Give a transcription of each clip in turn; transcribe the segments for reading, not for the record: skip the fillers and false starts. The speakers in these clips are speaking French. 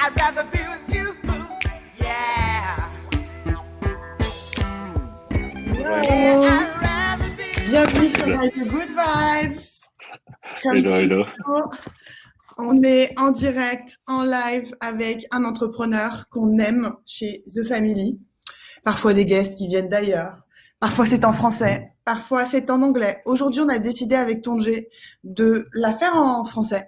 I'd rather be with you. Yeah. Yeah, Hello, I'd rather be bienvenue sur Hello, Radio Good Vibes. Comme hello. toujours, on est en direct, en live avec un entrepreneur qu'on aime chez The Family. Parfois des guests qui viennent d'ailleurs. Parfois c'est en français, parfois c'est en anglais. Aujourd'hui, on a décidé avec Tongé de la faire en français.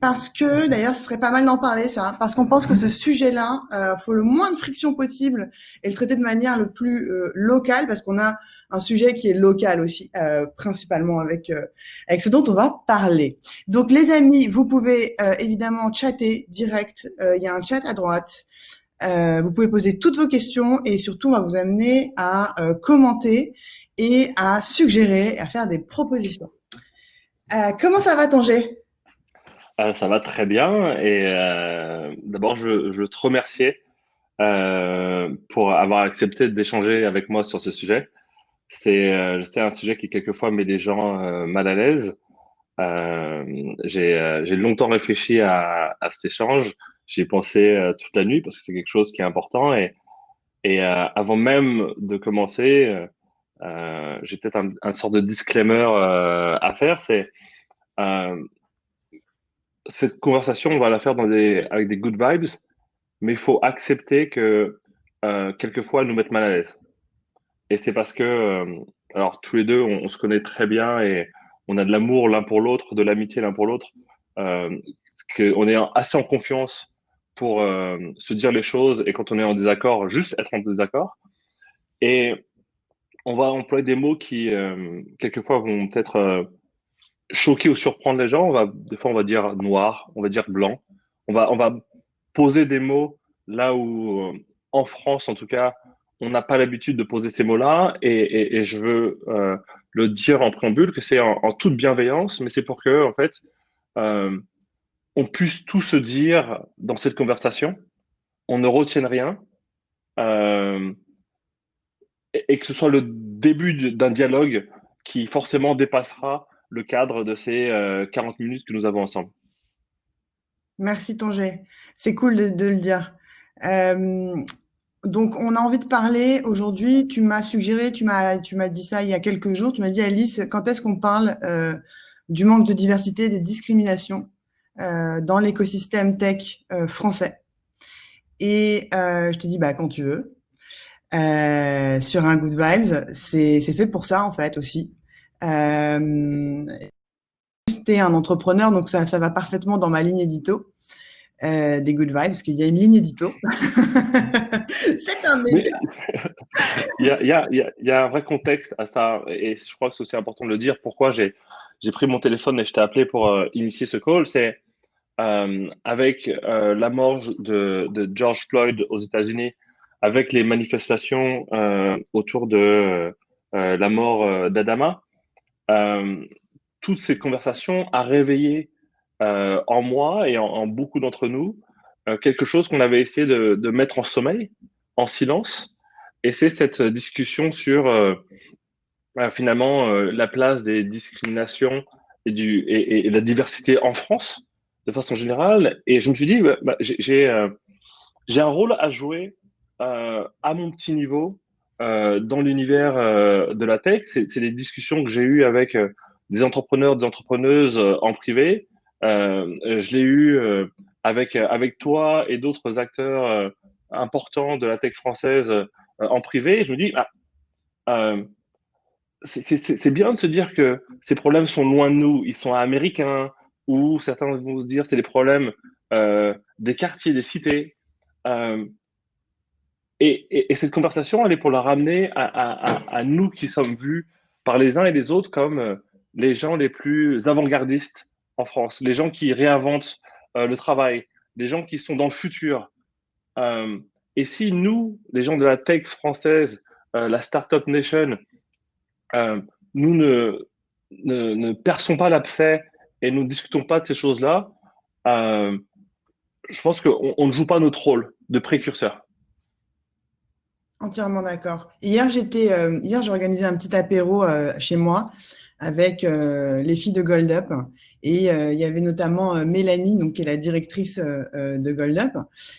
Parce que, d'ailleurs, ce serait pas mal d'en parler, ça, parce qu'on pense que ce sujet-là, faut le moins de friction possible et le traiter de manière le plus locale, parce qu'on a un sujet qui est local aussi, principalement avec ce dont on va parler. Donc, les amis, vous pouvez évidemment chatter direct. Il y a un chat à droite. Vous pouvez poser toutes vos questions et surtout, on va vous amener à commenter et à suggérer, à faire des propositions. Comment ça va, Tanger? Ça va très bien et d'abord je veux te remercier pour avoir accepté d'échanger avec moi sur ce sujet. C'est un sujet qui quelquefois met les gens mal à l'aise. Euh, j'ai longtemps réfléchi à cet échange. J'y ai pensé toute la nuit parce que c'est quelque chose qui est important et avant même de commencer, j'ai peut-être un sort de disclaimer à faire. Euh, Cette conversation, on va la faire avec des good vibes, mais il faut accepter que quelquefois, elle nous mette mal à l'aise. Et c'est parce que, alors tous les deux, on se connaît très bien et on a de l'amour l'un pour l'autre, de l'amitié l'un pour l'autre, euh, qu'on est assez en confiance pour se dire les choses et quand on est en désaccord, juste être en désaccord. Et on va employer des mots qui, quelquefois, vont peut-être choquer ou surprendre les gens. Des fois, on va dire noir, on va dire blanc. On va poser des mots là où, en France, en tout cas, on n'a pas l'habitude de poser ces mots-là. Et je veux le dire en préambule que c'est en toute bienveillance, mais c'est pour que, en fait, euh, on puisse tout se dire dans cette conversation. On ne retienne rien. Euh, et que ce soit le début d'un dialogue qui forcément dépassera le cadre de ces 40 minutes que nous avons ensemble. Merci Tongé, c'est cool de le dire. Euh, donc on a envie de parler aujourd'hui. Tu m'as suggéré, tu m'as dit ça il y a quelques jours. Tu m'as dit Alice, quand est-ce qu'on parle du manque de diversité, des discriminations dans l'écosystème tech français? Et je te dis bah quand tu veux. Sur un Good Vibes, c'est fait pour ça en fait aussi. Euh, T'es un entrepreneur, donc ça va parfaitement dans ma ligne édito. Des Good Vibes, parce qu'il y a une ligne édito. C'est un Mais média. il y a un vrai contexte à ça, et je crois que c'est aussi important de le dire. Pourquoi j'ai pris mon téléphone et je t'ai appelé pour initier ce call, c'est avec la mort de George Floyd aux États-Unis, avec les manifestations autour de la mort d'Adama, euh, toute cette conversation a réveillé en moi et en beaucoup d'entre nous quelque chose qu'on avait essayé de mettre en sommeil, en silence. Et c'est cette discussion sur finalement la place des discriminations et la diversité en France de façon générale. Et je me suis dit, j'ai un rôle à jouer à mon petit niveau dans l'univers de la tech. C'est des discussions que j'ai eues avec des entrepreneurs, des entrepreneuses en privé. Je l'ai eu avec toi et d'autres acteurs importants de la tech française en privé. Et je me dis, euh, c'est bien de se dire que ces problèmes sont loin de nous, ils sont américains, ou certains vont se dire c'est des problèmes des quartiers, des cités. Euh, et cette conversation, elle est pour la ramener à nous qui sommes vus par les uns et les autres comme les gens les plus avant-gardistes en France, les gens qui réinventent le travail, les gens qui sont dans le futur. Euh, et si nous, les gens de la tech française, la Startup Nation, euh, nous ne perçons pas l'abcès et nous ne discutons pas de ces choses-là, euh, je pense qu'on ne joue pas notre rôle de précurseur. Entièrement d'accord. Hier, j'ai organisé un petit apéro chez moi avec les filles de Gold Up Et il y avait notamment Mélanie, donc, qui est la directrice de Gold Up,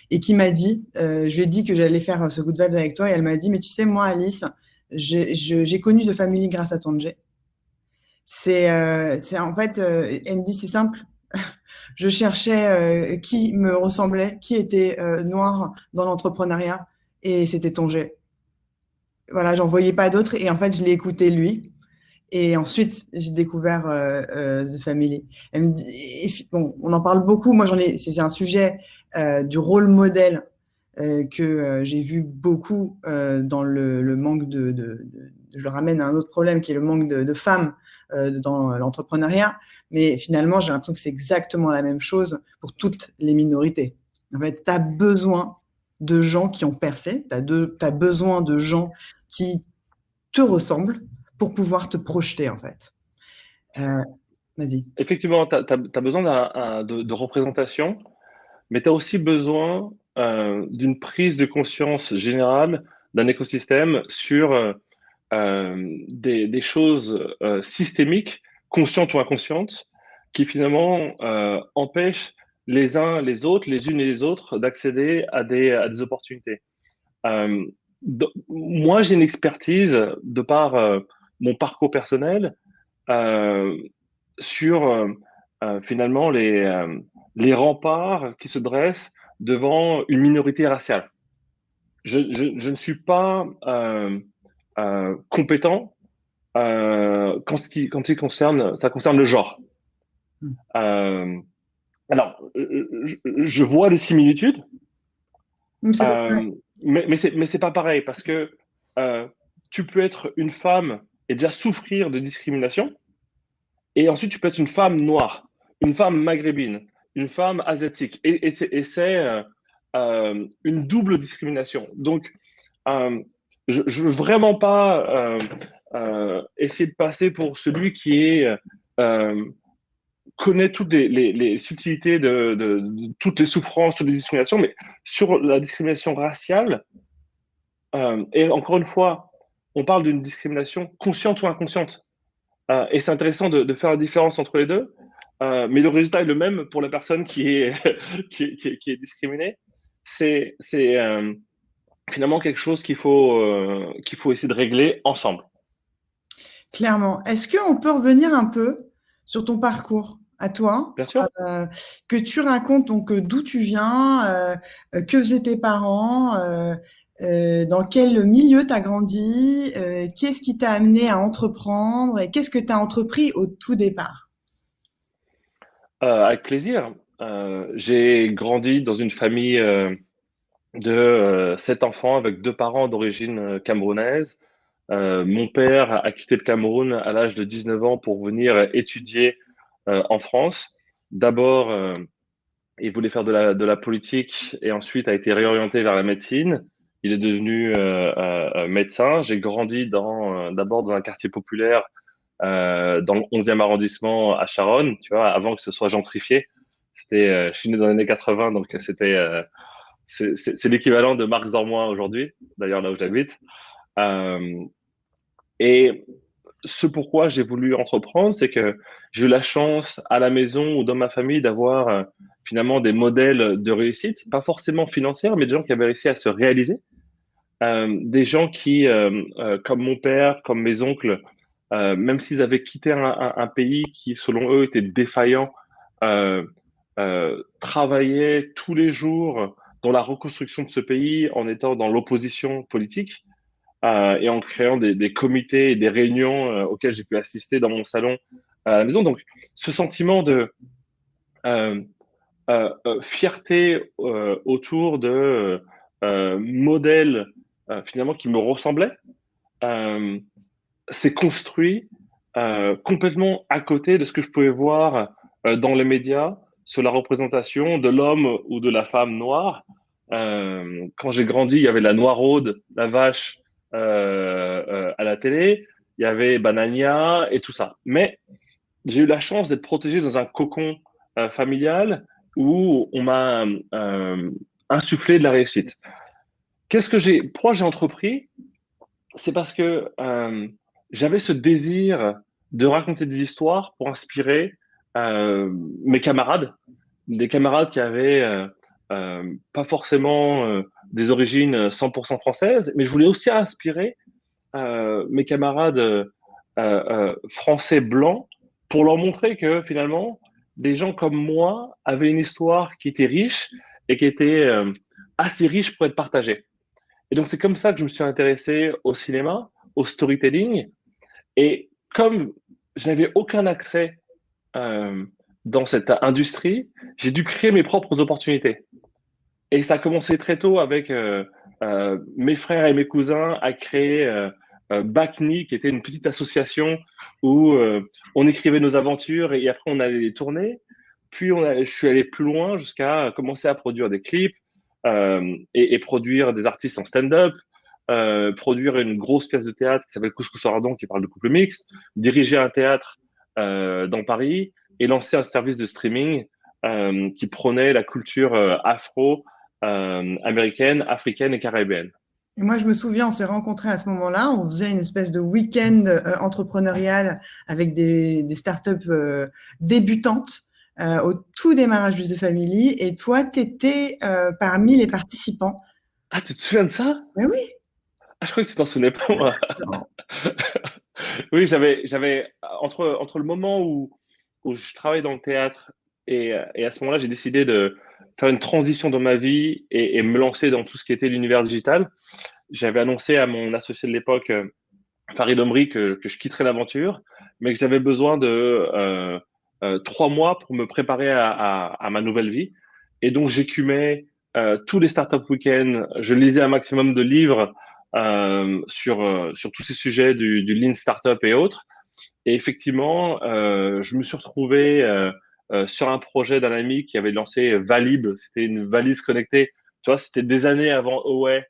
et qui m'a dit, je lui ai dit que j'allais faire ce Good Vibes avec toi, et elle m'a dit, mais tu sais, moi, Alice, j'ai connu The Family grâce à Tonje. C'est en fait, elle me dit, c'est simple. Je cherchais qui me ressemblait, qui était noir dans l'entrepreneuriat, et c'était Tonge. Voilà, j'en voyais pas d'autres, et en fait, je l'ai écouté lui. Et ensuite, j'ai découvert The Family. Elle me dit, bon, on en parle beaucoup. Moi, c'est un sujet du rôle modèle que j'ai vu beaucoup dans le manque je le ramène à un autre problème qui est le manque de femmes dans l'entrepreneuriat. Mais finalement, j'ai l'impression que c'est exactement la même chose pour toutes les minorités. En fait, tu as besoin de gens qui ont percé, tu as besoin de gens qui te ressemblent pour pouvoir te projeter, en fait. Vas-y. Effectivement, tu as besoin de représentation, mais tu as aussi besoin d'une prise de conscience générale d'un écosystème sur des choses systémiques, conscientes ou inconscientes, qui finalement empêchent les uns les autres, les unes et les autres, d'accéder à des opportunités. Moi, j'ai une expertise de par mon parcours personnel euh, sur finalement les remparts qui se dressent devant une minorité raciale. Je ne suis pas compétent quand il concerne, ça concerne le genre. Euh, alors, je vois des similitudes, Ouais. euh, mais c'est pas pareil parce que euh, tu peux être une femme et déjà souffrir de discrimination, et ensuite tu peux être une femme noire, une femme maghrébine, une femme asiatique, et c'est une double discrimination. Donc, je veux vraiment pas essayer de passer pour celui qui est connaît toutes les subtilités de toutes les souffrances, toutes les discriminations, mais sur la discrimination raciale, et encore une fois, on parle d'une discrimination consciente ou inconsciente. Et c'est intéressant de faire la différence entre les deux, mais le résultat est le même pour la personne qui est, qui est discriminée. C'est finalement quelque chose qu'il faut essayer de régler ensemble. Clairement. Est-ce qu'on peut revenir un peu sur ton parcours à toi, Bien sûr. que tu racontes donc d'où tu viens, que faisaient tes parents, dans quel milieu tu as grandi, qu'est-ce qui t'a amené à entreprendre et qu'est-ce que tu as entrepris au tout départ? Avec plaisir. J'ai grandi dans une famille de 7 enfants avec 2 parents d'origine camerounaise. Mon père a quitté le Cameroun à l'âge de 19 ans pour venir étudier en France. D'abord, il voulait faire de la politique et ensuite a été réorienté vers la médecine. Il est devenu médecin. J'ai grandi d'abord dans un quartier populaire dans le 11e arrondissement à Charonne, tu vois, avant que ce soit gentrifié. Je suis né dans les années 80, donc c'est l'équivalent de Marx-en-Moins aujourd'hui, d'ailleurs là où j'habite. Euh, et ce pourquoi j'ai voulu entreprendre, c'est que j'ai eu la chance à la maison ou dans ma famille d'avoir finalement des modèles de réussite, pas forcément financière, mais des gens qui avaient réussi à se réaliser. Des gens qui, comme mon père, comme mes oncles, même s'ils avaient quitté un pays qui, selon eux, était défaillant, euh, travaillaient tous les jours dans la reconstruction de ce pays en étant dans l'opposition politique et en créant des comités et des réunions auxquelles j'ai pu assister dans mon salon à la maison. Donc, ce sentiment de euh, fierté autour de modèles finalement qui me ressemblaient euh, s'est construit complètement à côté de ce que je pouvais voir dans les médias sur la représentation de l'homme ou de la femme noire. Quand j'ai grandi, il y avait la noiraude, la vache à la télé, il y avait Banania et tout ça. Mais j'ai eu la chance d'être protégé dans un cocon familial où on m'a insufflé de la réussite. Pourquoi j'ai entrepris? C'est parce que j'avais ce désir de raconter des histoires pour inspirer euh, mes camarades, des camarades qui avaient pas forcément des origines 100% françaises, mais je voulais aussi inspirer mes camarades français blancs pour leur montrer que finalement, des gens comme moi avaient une histoire qui était riche et qui était assez riche pour être partagée. Et donc, c'est comme ça que je me suis intéressé au cinéma, au storytelling. Et comme je n'avais aucun accès euh, dans cette industrie, j'ai dû créer mes propres opportunités. Et ça a commencé très tôt avec mes frères et mes cousins à créer Bacni, qui était une petite association où on écrivait nos aventures et après on allait les tourner. Puis je suis allé plus loin jusqu'à commencer à produire des clips et produire des artistes en stand-up, produire une grosse pièce de théâtre qui s'appelle Couscous Ardon, qui parle de couple mixte, diriger un théâtre dans Paris et lancer un service de streaming qui prônait la culture afro américaine, africaine et caribéenne. Et moi, je me souviens, on s'est rencontrés à ce moment-là. On faisait une espèce de week-end entrepreneurial avec des startups débutantes au tout démarrage de The Family. Et toi, tu étais parmi les participants. Ah, tu te souviens de ça? Mais oui. Ah, je crois que tu t'en souvenais pas, moi. Oui, j'avais entre le moment où je travaillais dans le théâtre et à ce moment-là, j'ai décidé de faire une transition dans ma vie et me lancer dans tout ce qui était l'univers digital. J'avais annoncé à mon associé de l'époque, Farid Omri, que je quitterais l'aventure, mais que j'avais besoin de 3 mois pour me préparer à ma nouvelle vie. Et donc, j'écumais tous les startup week-ends, je lisais un maximum de livres sur tous ces sujets du Lean Startup et autres. Et effectivement, je me suis retrouvé sur un projet d'un ami qui avait lancé Valib. C'était une valise connectée. Tu vois, c'était des années avant Away,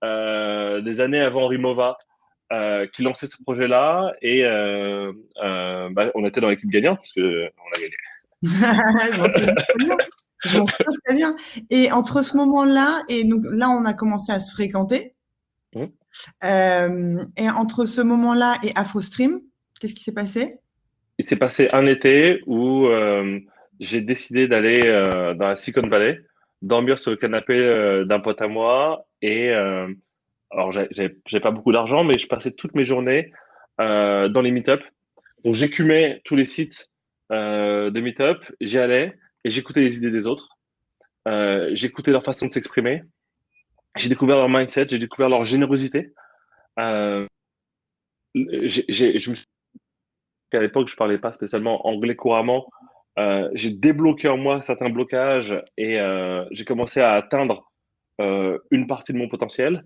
des années avant Rimowa, qui lançait ce projet-là. Et on était dans l'équipe gagnante parce qu'on a gagné. Je m'en souviens très bien. Et entre ce moment-là et donc là, on a commencé à se fréquenter. Mmh. Et entre ce moment-là et AfroStream, qu'est-ce qui s'est passé? Il s'est passé un été où j'ai décidé d'aller dans la Silicon Valley, dormir sur le canapé d'un pote à moi. Et alors, j'avais pas beaucoup d'argent, mais je passais toutes mes journées dans les meet-up. Donc, j'écumais tous les sites de meet-up, j'y allais et j'écoutais les idées des autres. J'écoutais leur façon de s'exprimer. J'ai découvert leur mindset, j'ai découvert leur générosité. Euh, je me suis à l'époque, je parlais pas spécialement anglais couramment. J'ai débloqué en moi certains blocages et j'ai commencé à atteindre une partie de mon potentiel.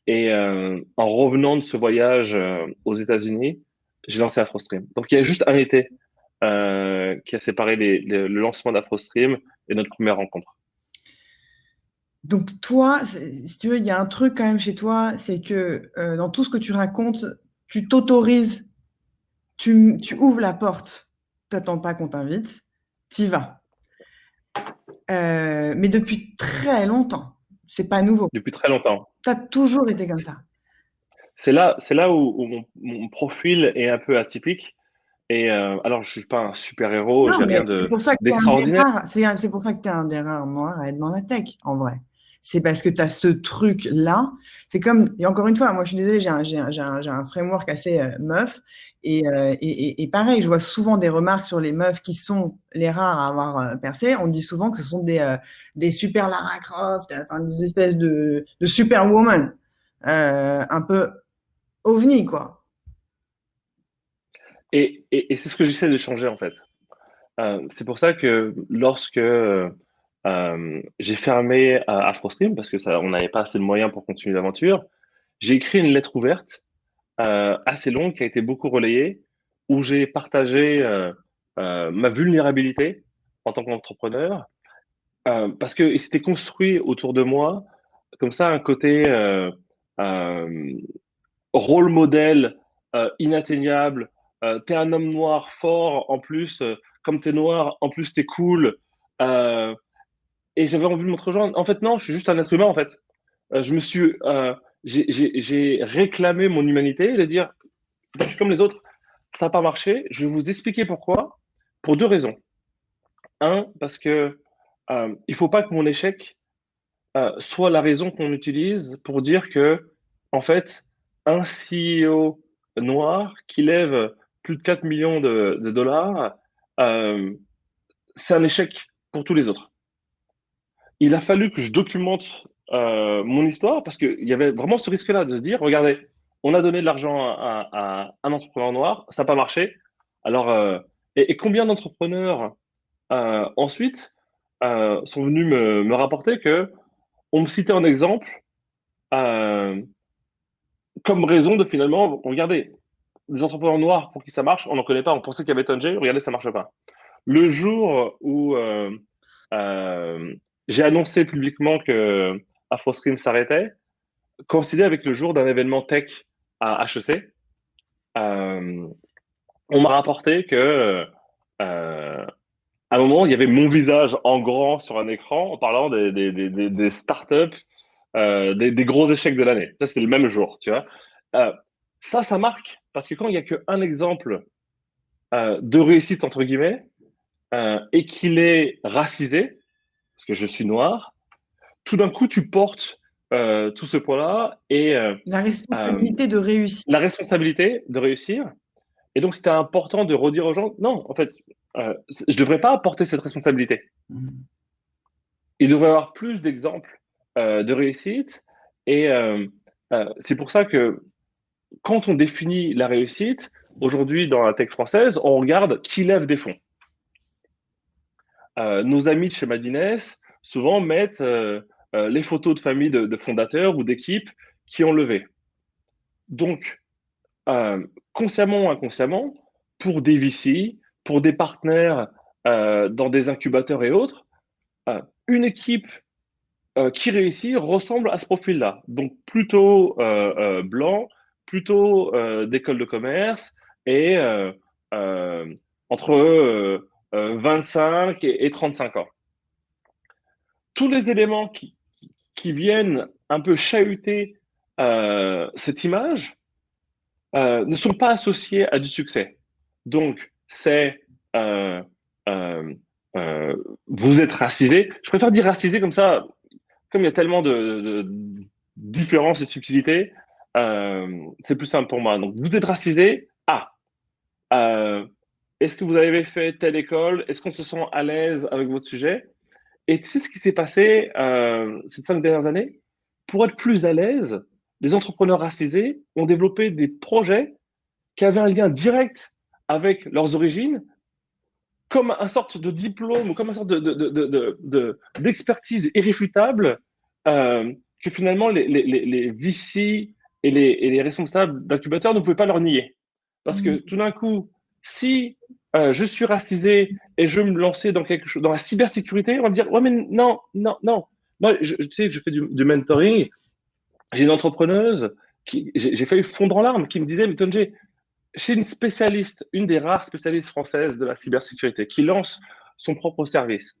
Et en revenant de ce voyage aux États-Unis, j'ai lancé AfroStream. Donc il y a juste un été qui a séparé le lancement d'AfroStream et notre première rencontre. Donc toi, si tu veux, il y a un truc quand même chez toi, c'est que dans tout ce que tu racontes, tu t'autorises, tu ouvres la porte, t'attends pas qu'on t'invite, t'y vas. Mais depuis très longtemps, c'est pas nouveau. Depuis très longtemps. Tu as toujours été comme ça. C'est là où mon profil est un peu atypique. Et alors, je suis pas un super-héros, Non, j'ai mais rien c'est pour ça que t'es un des d'extraordinaire. rares, c'est pour ça que tu es un des rares noirs à être dans la tech, en vrai. C'est parce que tu as ce truc-là. C'est comme, et encore une fois, moi je suis désolée, j'ai un framework assez meuf. Et pareil, je vois souvent des remarques sur les meufs qui sont les rares à avoir percé. On dit souvent que ce sont des super Lara Croft, enfin, des espèces de superwoman, un peu ovni, quoi. Et c'est ce que j'essaie de changer en fait. C'est pour ça que lorsque j'ai fermé AfroStream, parce que ça, on n'avait pas assez de moyens pour continuer l'aventure, j'ai écrit une lettre ouverte assez longue qui a été beaucoup relayée, où j'ai partagé ma vulnérabilité en tant qu'entrepreneur, parce que c'était construit autour de moi comme ça un côté euh, rôle modèle inatteignable. T'es un homme noir fort, en plus, comme t'es noir, en plus t'es cool. Euh, et j'avais envie de montrer aux gens, en fait, non, je suis juste un être humain, en fait. Je me suis, j'ai réclamé mon humanité et de dire, je suis comme les autres, ça n'a pas marché, je vais vous expliquer pourquoi, pour deux raisons. Parce que il faut pas que mon échec soit la raison qu'on utilise pour dire que, en fait, un CEO noir qui lève plus de 4 millions de dollars, euh, c'est un échec pour tous les autres. Il a fallu que je documente mon histoire parce qu'il y avait vraiment ce risque-là de se dire, regardez, on a donné de l'argent à un entrepreneur noir, ça n'a pas marché. Alors, et combien d'entrepreneurs ensuite sont venus me rapporter que on me citait en exemple euh, comme raison de finalement, regardez, les entrepreneurs noirs pour qui ça marche, on n'en connaît pas, on pensait qu'il y avait Tonjay, regardez, ça marche pas. Le jour où euh, j'ai annoncé publiquement que AfroStream s'arrêtait, coïncidait avec le jour d'un événement tech à HEC. Euh, on m'a rapporté que à un moment, il y avait mon visage en grand sur un écran en parlant des startups, des gros échecs de l'année. Ça, c'était le même jour, tu vois. Euh, ça marque parce que quand il n'y a qu'un exemple de réussite, entre guillemets, et qu'il est racisé, parce que je suis noir, tout d'un coup, tu portes tout ce poids-là et La euh, responsabilité de réussir. la responsabilité de réussir. Et donc, c'était important de redire aux gens, non, en fait, je ne devrais pas porter cette responsabilité. Il devrait y avoir plus d'exemples de réussite. Et c'est pour ça que quand on définit la réussite, aujourd'hui, dans la tech française, on regarde qui lève des fonds. Nos amis de chez Madines souvent mettent les photos de famille de fondateurs ou d'équipes qui ont levé. Donc, consciemment ou inconsciemment, pour des VC, pour des partenaires dans des incubateurs et autres, une équipe qui réussit ressemble à ce profil-là. Donc, plutôt blanc, plutôt d'école de commerce et euh, entre 25 et 35 ans. Tous les éléments qui viennent un peu chahuter cette image ne sont pas associés à du succès. Donc, c'est euh, euh, vous êtes racisé. Je préfère dire racisé comme ça, comme il y a tellement de différences et de subtilités, c'est plus simple pour moi. Donc, vous êtes racisé. Ah, euh, est-ce que vous avez fait telle école? Est-ce qu'on se sent à l'aise avec votre sujet? Et tu sais ce qui s'est passé ces 5 dernières années? Pour être plus à l'aise, les entrepreneurs racisés ont développé des projets qui avaient un lien direct avec leurs origines, comme un sorte de diplôme, ou comme un sorte d'expertise irréfutable que finalement les VC et les responsables d'incubateurs ne pouvaient pas leur nier. Parce que tout d'un coup, si je suis racisé et je me lancer dans quelque chose, dans la cybersécurité, on va me dire, ouais, mais non, non, non. Moi, tu sais, je fais du mentoring. J'ai une entrepreneuse qui, j'ai failli fondre en larmes, qui me disait, mais Tonjé, chez une spécialiste, une des rares spécialistes françaises de la cybersécurité, qui lance son propre service.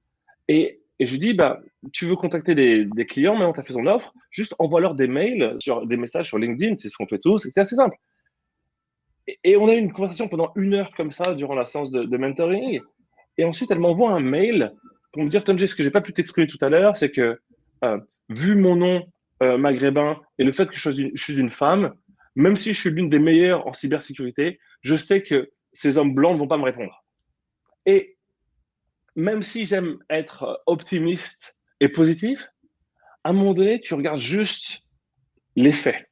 Et je dis, bah, tu veux contacter des clients, maintenant tu as fait ton offre, juste envoie-leur des mails, des messages sur LinkedIn, c'est ce qu'on fait tous, c'est assez simple. Et on a eu une conversation pendant 1 heure comme ça, durant la séance de mentoring. Et ensuite, elle m'envoie un mail pour me dire, Tonjé, ce que j'ai pas pu t'exprimer tout à l'heure, c'est que, vu mon nom maghrébin et le fait que je suis une femme, même si je suis l'une des meilleures en cybersécurité, je sais que ces hommes blancs ne vont pas me répondre. Et même si j'aime être optimiste et positif, à un moment donné, tu regardes juste les faits.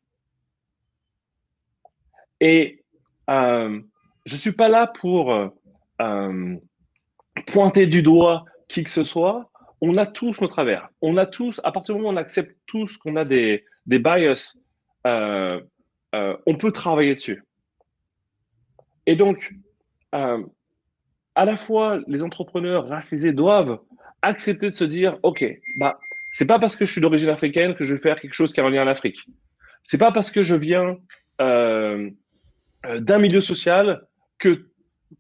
Et je ne suis pas là pour pointer du doigt qui que ce soit. On a tous nos travers. On a tous, à partir du moment où on accepte tous qu'on a des bias, on peut travailler dessus. Et donc, à la fois, les entrepreneurs racisés doivent accepter de se dire, OK, bah, c'est pas parce que je suis d'origine africaine que je vais faire quelque chose qui a un lien en Afrique. C'est pas parce que je viens d'un milieu social que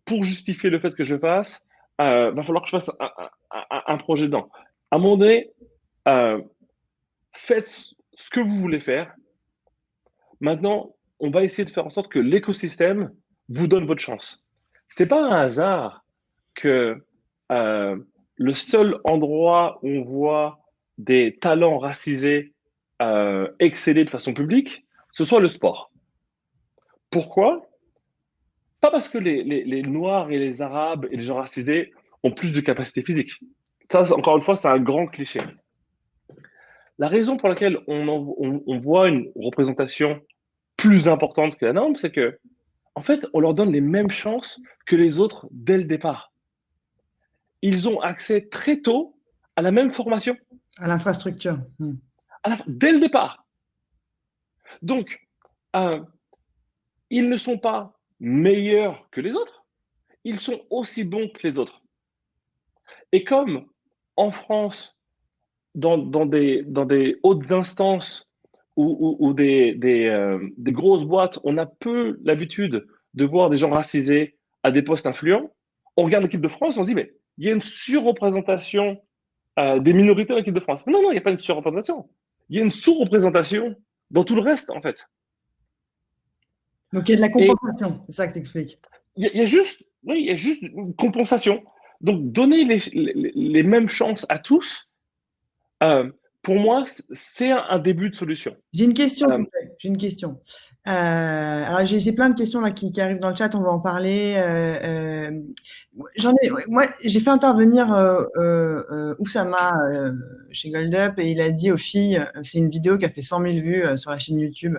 pour justifier le fait que je fasse, va falloir que je fasse un projet dedans. À un moment donné, faites ce que vous voulez faire. Maintenant, on va essayer de faire en sorte que l'écosystème vous donne votre chance. C'est pas un hasard que le seul endroit où on voit des talents racisés exceller de façon publique, ce soit le sport. Pourquoi? Pas parce que les Noirs et les Arabes et les gens racisés ont plus de capacités physiques. Ça, encore une fois, c'est un grand cliché. La raison pour laquelle on voit une représentation plus importante que la norme, c'est que, en fait, on leur donne les mêmes chances que les autres dès le départ. Ils ont accès très tôt à la même formation, À l'infrastructure. dès le départ. Donc, euh, ils ne sont pas meilleurs que les autres, ils sont aussi bons que les autres. Et comme en France, dans des hautes instances ou des grosses boîtes, on a peu l'habitude de voir des gens racisés à des postes influents, on regarde l'équipe de France, on se dit, mais il y a une surreprésentation des minorités dans l'équipe de France. Mais non, il n'y a pas une surreprésentation. Il y a une sous-représentation dans tout le reste, en fait. Donc, il y a de la compensation, c'est ça que tu expliques. Il y a juste, oui, il y a juste une compensation. Donc, donner les mêmes chances à tous, pour moi, c'est un début de solution. J'ai une question. J'ai une question. Alors, j'ai plein de questions là qui arrivent dans le chat. On va en parler. Moi, j'ai fait intervenir Oussama chez Gold Up et il a dit aux filles, c'est une vidéo qui a fait 100 000 vues sur la chaîne YouTube.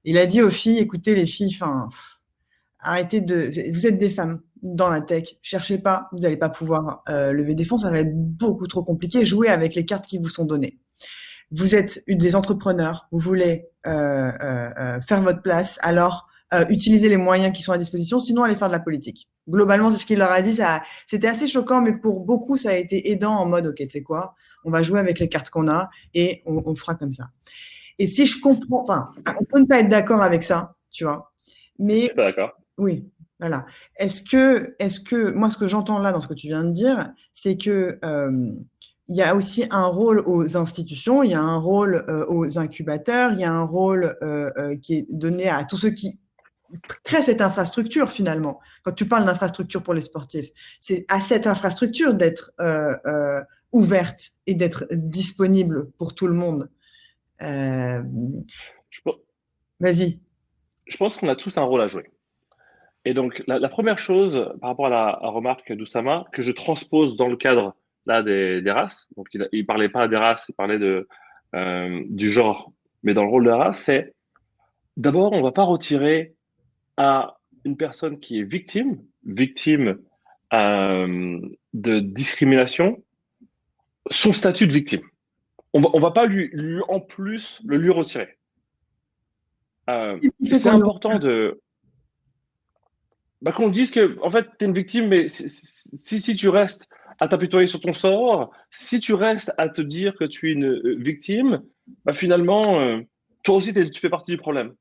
Il a dit aux filles, écoutez les filles, arrêtez vous êtes des femmes dans la tech, cherchez pas, vous n'allez pas pouvoir lever des fonds, ça va être beaucoup trop compliqué. Jouez avec les cartes qui vous sont données. Vous êtes des entrepreneurs, vous voulez faire votre place, alors utilisez les moyens qui sont à disposition, sinon allez faire de la politique. Globalement, c'est ce qu'il leur a dit. C'était assez choquant, mais pour beaucoup, ça a été aidant en mode, ok, tu sais quoi, on va jouer avec les cartes qu'on a et on fera comme ça. Et si je comprends, on peut ne pas être d'accord avec ça, tu vois, mais… Je suis pas d'accord. Oui, voilà. Est-ce que, moi, ce que j'entends là dans ce que tu viens de dire, c'est que il y a aussi un rôle aux institutions, il y a un rôle aux incubateurs, il y a un rôle qui est donné à tous ceux qui créent cette infrastructure finalement. Quand tu parles d'infrastructure pour les sportifs, c'est à cette infrastructure d'être ouverte et d'être disponible pour tout le monde. Vas-y. Je pense qu'on a tous un rôle à jouer. Et donc, la première chose par rapport à la remarque d'Oussama, que je transpose dans le cadre là, des races, donc il ne parlait pas des races, il parlait du genre, mais dans le rôle de la race, c'est d'abord, on ne va pas retirer à une personne qui est victime de discrimination, son statut de victime. On va pas lui en plus le lui retirer. C'est important qu'on dise que en fait tu es une victime, mais si tu restes à t'apitoyer sur ton sort, si tu restes à te dire que tu es une victime, finalement toi aussi tu fais partie du problème.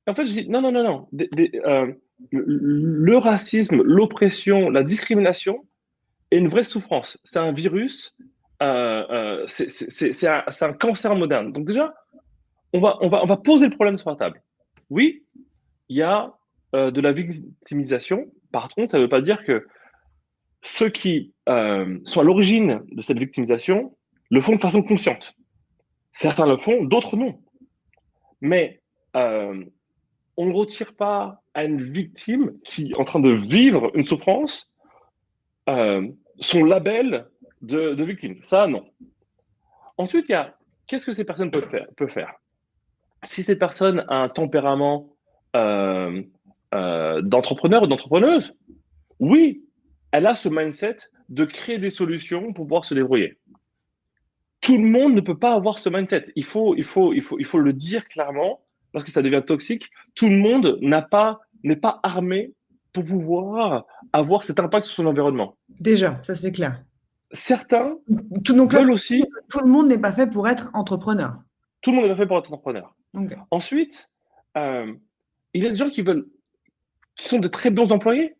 Et en fait je dis non. Le racisme, l'oppression, la discrimination est une vraie souffrance. C'est un virus, c'est un cancer moderne. Donc déjà, on va poser le problème sur la table. Oui, il y a de la victimisation. Par contre, ça ne veut pas dire que ceux qui sont à l'origine de cette victimisation le font de façon consciente. Certains le font, d'autres non. Mais on ne retire pas à une victime qui est en train de vivre une souffrance son label de victime. Ça, non. Ensuite, il y a qu'est-ce que ces personnes peuvent faire. Si cette personne a un tempérament d'entrepreneur ou d'entrepreneuse, oui, elle a ce mindset de créer des solutions pour pouvoir se débrouiller. Tout le monde ne peut pas avoir ce mindset. Il faut le dire clairement parce que ça devient toxique. Tout le monde n'est pas armé pour pouvoir avoir cet impact sur son environnement. Déjà, ça c'est clair. Certains veulent aussi… Tout le monde n'est pas fait pour être entrepreneur. Tout le monde n'est pas fait pour être entrepreneur. Okay. Ensuite, il y a des gens qui sont de très bons employés,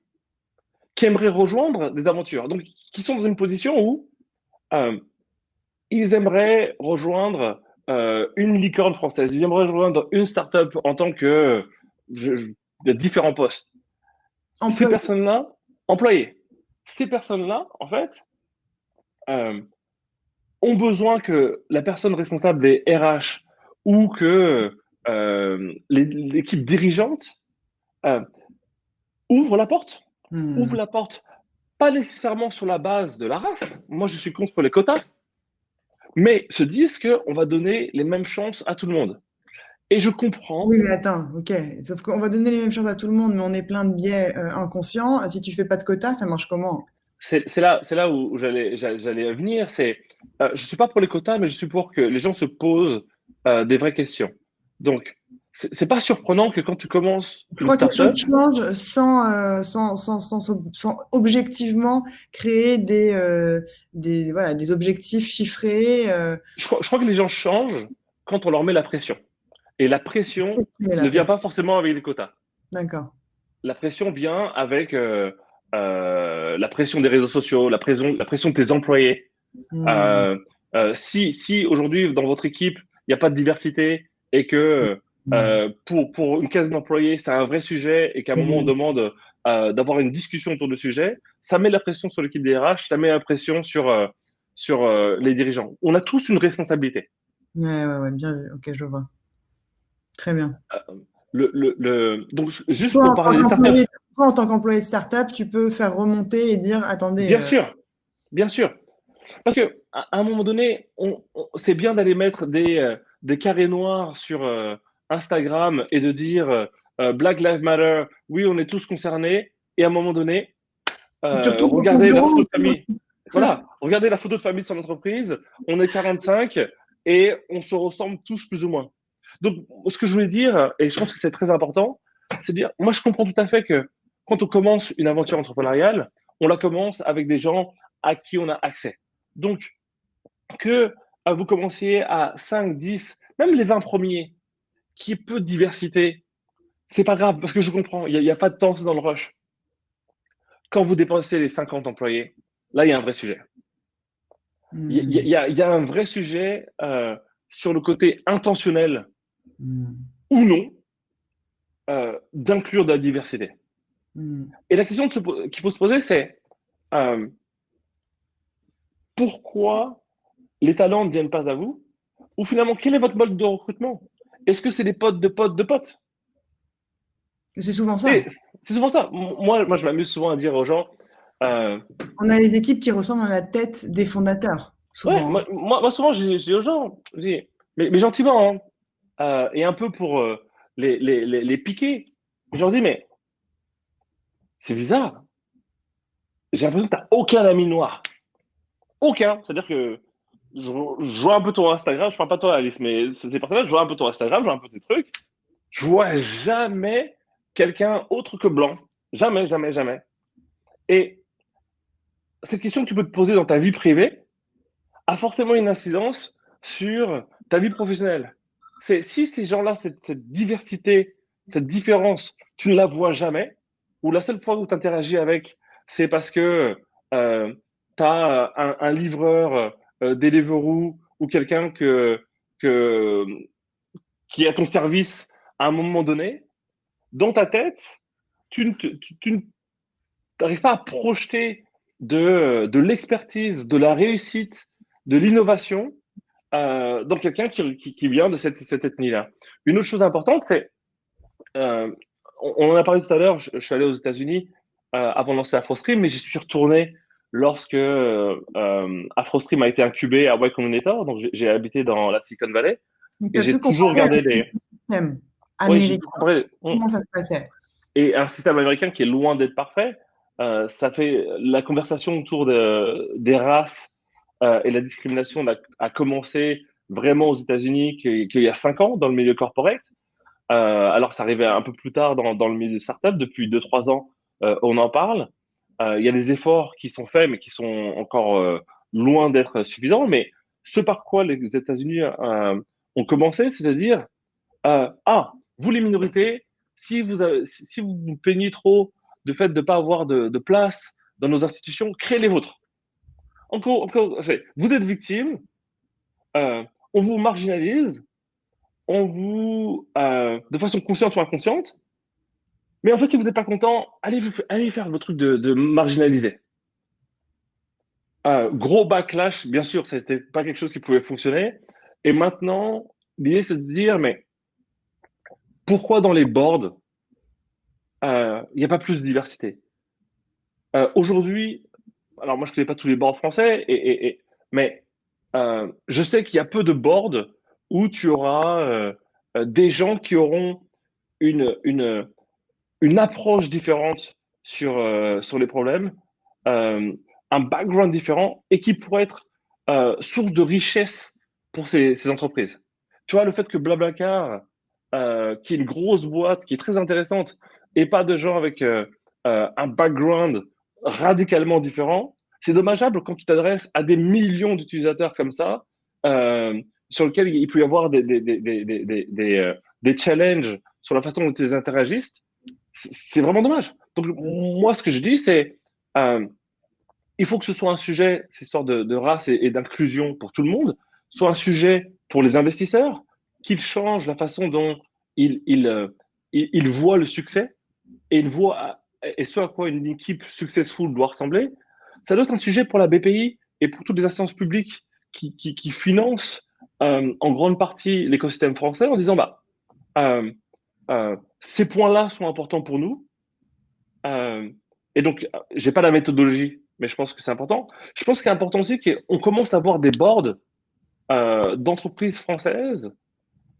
qui aimeraient rejoindre des aventures, donc qui sont dans une position où ils aimeraient rejoindre une licorne française, ils aimeraient rejoindre une start-up en tant que de différents postes. Ces personnes-là, employés, ces personnes-là, en fait, euh, ont besoin que la personne responsable des RH ou que l'équipe dirigeante euh, ouvre la porte. Ouvre la porte, pas nécessairement sur la base de la race. Moi, je suis contre les quotas, mais se disent qu'on va donner les mêmes chances à tout le monde. Et je comprends. Oui, mais attends, ok. Sauf qu'on va donner les mêmes choses à tout le monde, mais on est plein de biais inconscients. Si tu fais pas de quotas, ça marche comment? C'est là où j'allais venir. Je ne suis pas pour les quotas, mais je suis pour que les gens se posent des vraies questions. Donc, c'est pas surprenant que quand tu commences Je une crois que les startup, choses changent sans objectivement créer voilà, des objectifs chiffrés. je crois que les gens changent quand on leur met la pression. Et la pression Mais ne la vient paix. pas forcément avec les quotas. D'accord. La pression vient avec la pression des réseaux sociaux, la pression de tes employés. Hmm. Euh, si aujourd'hui, dans votre équipe, il n'y a pas de diversité et que pour une case d'employés, c'est un vrai sujet et qu'à un moment, on Hmm. demande d'avoir une discussion autour du sujet, ça met la pression sur l'équipe des RH, ça met la pression sur les dirigeants. On a tous une responsabilité. Ouais, ouais, ouais, bien vu. Ok, je vois. Très bien. Donc, juste Toi, pour en tant parler des startups, qu'employé, toi, en tant qu'employé de startup, tu peux faire remonter et dire, attendez, bien sûr, bien sûr. Parce que à un moment donné, c'est bien d'aller mettre des carrés noirs sur Instagram et de dire Black Lives Matter, oui, on est tous concernés. Et à un moment donné, surtout dans ton regardez la photo bureau. de famille. Voilà, regardez la photo de famille de son entreprise. On est 45 et on se ressemble tous plus ou moins. Donc, ce que je voulais dire, et je pense que c'est très important, c'est de dire, moi, je comprends tout à fait que quand on commence une aventure entrepreneuriale, on la commence avec des gens à qui on a accès. Donc, que vous commenciez à 5, 10, même les 20 premiers, qui est peu de diversité, c'est pas grave, parce que je comprends, il n'y a pas de temps, c'est dans le rush. Quand vous dépassez les 50 employés, là, il y a un vrai sujet. Il y, Hmm. y, y, a un vrai sujet sur le côté intentionnel Hmm. ou non d'inclure de la diversité. Hmm. Et la question qu'il faut se poser, c'est euh, pourquoi les talents ne viennent pas à vous? Ou finalement, quel est votre mode de recrutement? Est-ce que c'est des potes de potes de potes? C'est souvent Et ça. c'est souvent ça. Moi, je m'amuse souvent à dire aux gens, euh, On a les équipes qui ressemblent à la tête des fondateurs, ouais, souvent. souvent, je dis aux gens, je dis, mais gentiment, hein, et un peu pour les piquer. Je leur dis, mais c'est bizarre. J'ai l'impression que tu n'as aucun ami noir. Aucun. C'est-à-dire que je vois un peu ton Instagram, je parle pas de toi, Alice, mais ces personnes-là, je vois un peu ton Instagram, je vois un peu tes trucs. Je vois jamais quelqu'un autre que blanc. Jamais, jamais, jamais. Et cette question que tu peux te poser dans ta vie privée a forcément une incidence sur ta vie professionnelle. Si ces gens-là, cette diversité, cette différence, tu ne la vois jamais, ou la seule fois où tu interagis avec, c'est parce que tu as un livreur Deliveroo ou quelqu'un que, qui est à ton service à un moment donné, dans ta tête, tu n'arrives pas à projeter de l'expertise, de la réussite, de l'innovation dans quelqu'un qui vient de cette ethnie-là. Une autre chose importante, c'est, euh, on en a parlé tout à l'heure, je suis allé aux États-Unis avant de lancer AfroStream, mais j'y suis retourné lorsque AfroStream a été incubé à Y Combinator, donc j'ai habité dans la Silicon Valley, Donc, tu et as pu j'ai toujours comparer regardé avec des... le système Oui, j'ai pu américain, comparer. comment ça se passait. Et un système américain qui est loin d'être parfait, ça fait la conversation autour des races et la discrimination a commencé vraiment aux États-Unis qu'il y a 5 ans dans le milieu corporate. Alors ça arrivait un peu plus tard dans le milieu startup. Depuis 2, 3 ans, on en parle. Il y a des efforts qui sont faits, mais qui sont encore loin d'être suffisants. Mais ce par quoi les États-Unis ont commencé, c'est de dire ah, vous les minorités, si vous vous plaignez trop du fait de ne pas avoir de place dans nos institutions, créez les vôtres. Encore, vous êtes victime, on vous marginalise, on vous, de façon consciente ou inconsciente, mais en fait, si vous n'êtes pas content, allez faire vos trucs de marginalisé. Gros backlash, bien sûr, c'était pas quelque chose qui pouvait fonctionner. Et maintenant, l'idée, c'est de dire, mais pourquoi dans les boards, il n'y a pas plus de diversité? Aujourd'hui, alors moi, je connais pas tous les boards français, mais je sais qu'il y a peu de boards où tu auras des gens qui auront une, une, une approche différente sur les problèmes, euh, un background différent et qui pourrait être source de richesse pour ces entreprises. Tu vois, le fait que Blablacar, qui est une grosse boîte, qui est très intéressante, et pas de gens avec un background radicalement différent, c'est dommageable quand tu t'adresses à des millions d'utilisateurs comme ça, sur lesquels il peut y avoir des challenges sur la façon dont ils interagissent. C'est vraiment dommage. Donc, moi, ce que je dis, c'est euh, il faut que ce soit un sujet, cette sorte de race et d'inclusion pour tout le monde, soit un sujet pour les investisseurs, qu'ils changent la façon dont ils voient le succès et, et ce à quoi une équipe successful doit ressembler. Ça doit être un sujet pour la BPI et pour toutes les instances publiques qui financent en grande partie l'écosystème français en disant euh, ces points-là sont importants pour nous. Euh, et donc, j'ai pas la méthodologie, mais je pense que c'est important. Je pense qu'il est important aussi qu'on commence à avoir des boards d'entreprises françaises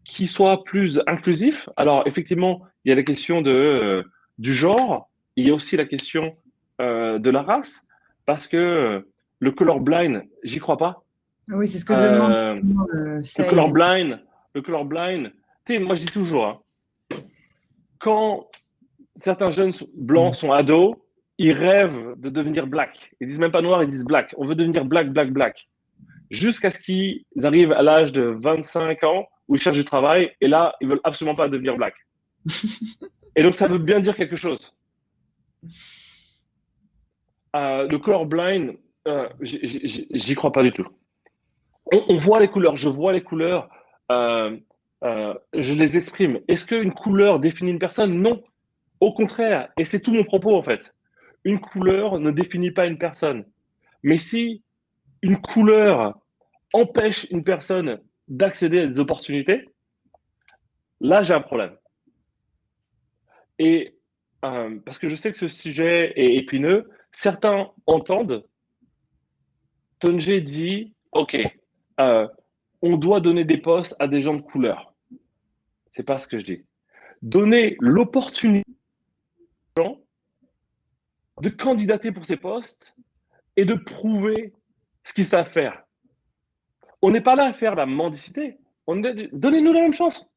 qui soient plus inclusifs. Alors, effectivement, il y a la question du genre, il y a aussi la question de la race, parce que le colorblind, j'y crois pas. Ah oui, c'est ce que demande Euh, le Saïd. colorblind, le colorblind, tu sais, moi je dis toujours, hein, quand certains jeunes blancs sont ados, ils rêvent de devenir black. Ils disent même pas noir, ils disent black. On veut devenir black, black, black. Jusqu'à ce qu'ils arrivent à l'âge de 25 ans où ils cherchent du travail et là, ils veulent absolument pas devenir black. Et donc, ça veut bien dire quelque chose. Le colorblind, j'y crois pas du tout. On voit les couleurs, je vois les couleurs, je les exprime. Est-ce qu'une couleur définit une personne? Non. Au contraire, et c'est tout mon propos en fait. Une couleur ne définit pas une personne. Mais si une couleur empêche une personne d'accéder à des opportunités, là j'ai un problème. Et parce que je sais que ce sujet est épineux, certains entendent, Tonje dit, OK, euh, on doit donner des postes à des gens de couleur. C'est pas ce que je dis. Donner l'opportunité aux gens de candidater pour ces postes et de prouver ce qu'ils savent faire. On n'est pas là à faire la mendicité. Donnez-nous la même chance.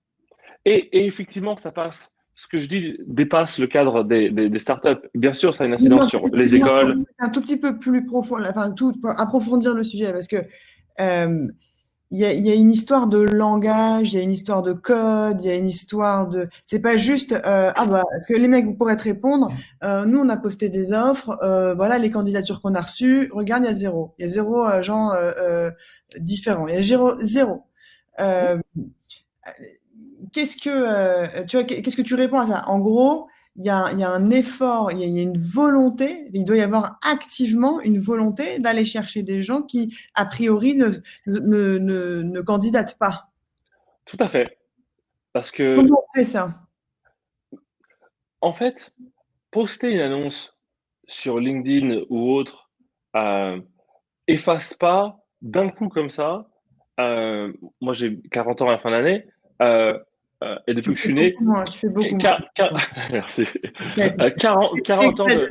Et effectivement, ça passe. Ce que je dis dépasse le cadre des startups. Bien sûr, ça a une incidence sur les écoles. Un tout petit peu plus profond, enfin, tout, pour approfondir le sujet, parce que il y a une histoire de langage, il y a une histoire de code, il y a une histoire de. C'est pas juste ah bah parce que les mecs vous pourrez te répondre. Nous on a posté des offres, voilà les candidatures qu'on a reçues. Regarde il y a zéro gens différents, il y a zéro. Euh, qu'est-ce que tu vois, qu'est-ce que tu réponds à ça? En gros, il y a un effort, il y a une volonté, il doit y avoir activement une volonté d'aller chercher des gens qui, a priori, ne candidatent pas. Tout à fait. Parce que, Comment on fait ça? en fait, poster une annonce sur LinkedIn ou autre euh, efface pas d'un coup comme ça. Moi, j'ai 40 ans à la fin d'année. Et depuis Tu que je fais suis beaucoup né, moins, tu fais beaucoup moins. merci. Ouais. 40 ans C'est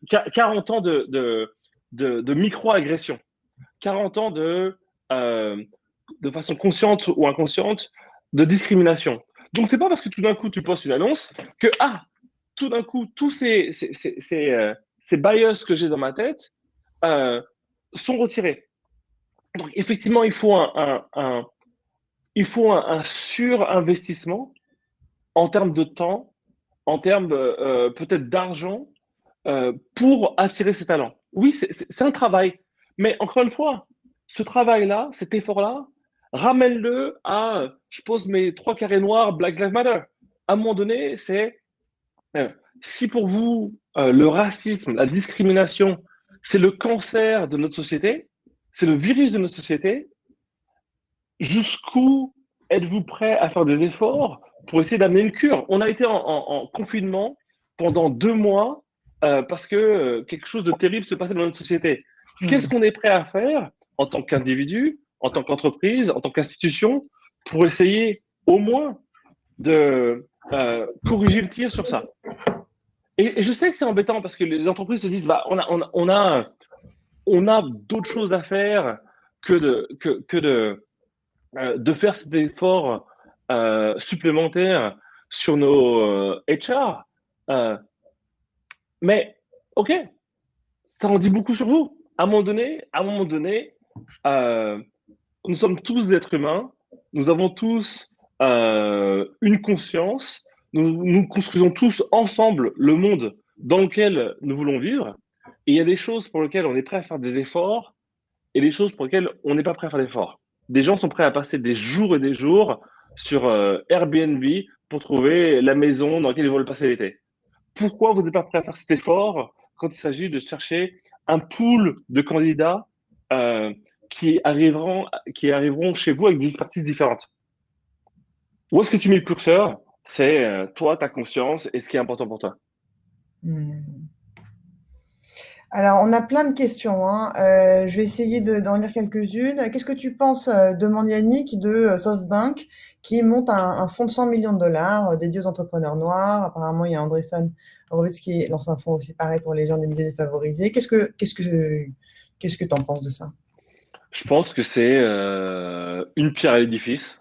de, 40 ans de micro-agression. 40 ans de façon consciente ou inconsciente, de discrimination. Donc, c'est pas parce que tout d'un coup, tu postes une annonce que, tout d'un coup, tous ces bias que j'ai dans ma tête euh, sont retirés. Donc, effectivement, il faut un surinvestissement en termes de temps, en termes peut-être d'argent pour attirer ces talents. Oui, c'est un travail. Mais encore une fois, ce travail-là, cet effort-là, ramène-le à je pose mes trois carrés noirs, Black Lives Matter. À un moment donné, c'est si pour vous, le racisme, la discrimination, c'est le cancer de notre société, c'est le virus de notre société. Jusqu'où êtes-vous prêt à faire des efforts pour essayer d'amener une cure? On a été en confinement pendant 2 mois parce que quelque chose de terrible se passait dans notre société. Qu'est-ce qu'on est prêt à faire en tant qu'individu, en tant qu'entreprise, en tant qu'institution pour essayer au moins de corriger le tir sur ça? Et je sais que c'est embêtant parce que les entreprises se disent bah, on a d'autres choses à faire que de faire cet effort supplémentaire sur nos HR. Mais OK, ça en dit beaucoup sur vous. À un moment donné, euh, nous sommes tous des êtres humains, nous avons tous une conscience, nous construisons tous ensemble le monde dans lequel nous voulons vivre. Et il y a des choses pour lesquelles on est prêt à faire des efforts et des choses pour lesquelles on n'est pas prêt à faire d'efforts. Des gens sont prêts à passer des jours et des jours sur Airbnb pour trouver la maison dans laquelle ils veulent passer l'été. Pourquoi vous n'êtes pas prêt à faire cet effort quand il s'agit de chercher un pool de candidats euh, qui arriveront chez vous avec des expertises différentes? Où est-ce que tu mets le curseur? C'est toi, ta conscience et ce qui est important pour toi. Hmm. Alors, on a plein de questions, hein. Je vais essayer d'en lire quelques-unes. Qu'est-ce que tu penses, demande Yannick, de SoftBank, qui monte un fonds de 100 millions de dollars dédié aux entrepreneurs noirs. Apparemment, il y a Andreessen Horowitz qui lance un fonds aussi pareil pour les gens des milieux défavorisés. Qu'est-ce que tu en penses de ça? Je pense que c'est une pierre à l'édifice,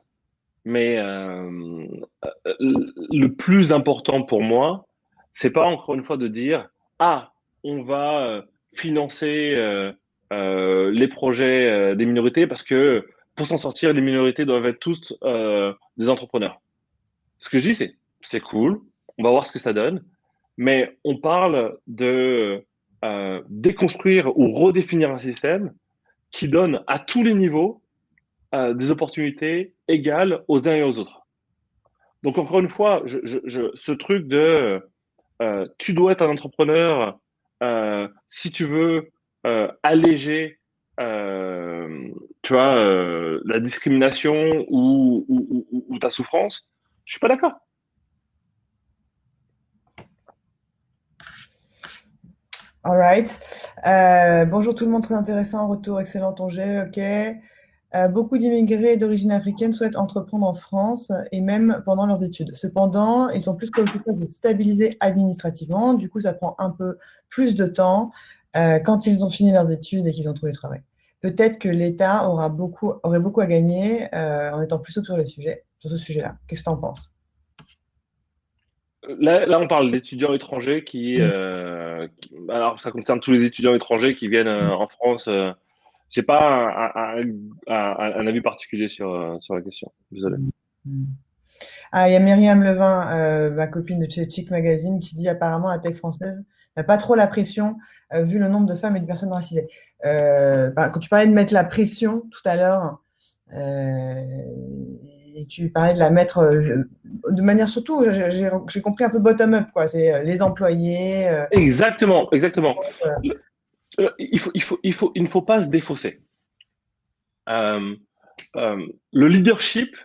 mais le plus important pour moi, c'est pas encore une fois de dire ah, on va financer les projets des minorités parce que pour s'en sortir, les minorités doivent être tous des entrepreneurs. Ce que je dis, c'est cool, on va voir ce que ça donne, mais on parle de déconstruire ou redéfinir un système qui donne à tous les niveaux des opportunités égales aux uns et aux autres. Donc encore une fois, ce truc de tu dois être un entrepreneur si tu veux alléger tu vois, la discrimination ou ta souffrance, je suis pas d'accord. All right. Bonjour tout le monde, très intéressant. Retour, excellent ton jet, ok. Beaucoup d'immigrés d'origine africaine souhaitent entreprendre en France et même pendant leurs études. Cependant, ils sont plus préoccupés de stabiliser administrativement. Du coup, ça prend un peu plus de temps quand ils ont fini leurs études et qu'ils ont trouvé du travail. Peut-être que l'État aurait beaucoup à gagner en étant plus souple sur ce sujet-là. Qu'est-ce que tu en penses? Là, on parle d'étudiants étrangers alors ça concerne tous les étudiants étrangers qui viennent en France. J'ai pas un avis particulier sur la question. Désolé. Mm. Ah, il y a Myriam Levin, ma copine de chez Chic Magazine, qui dit apparemment la tech française n'a pas trop la pression vu le nombre de femmes et de personnes racisées. Quand tu parlais de mettre la pression tout à l'heure, et tu parlais de la mettre de manière surtout, j'ai compris un peu bottom-up, quoi. C'est les employés. Exactement, exactement. Euh, Il ne faut pas se défausser. Euh, le leadership,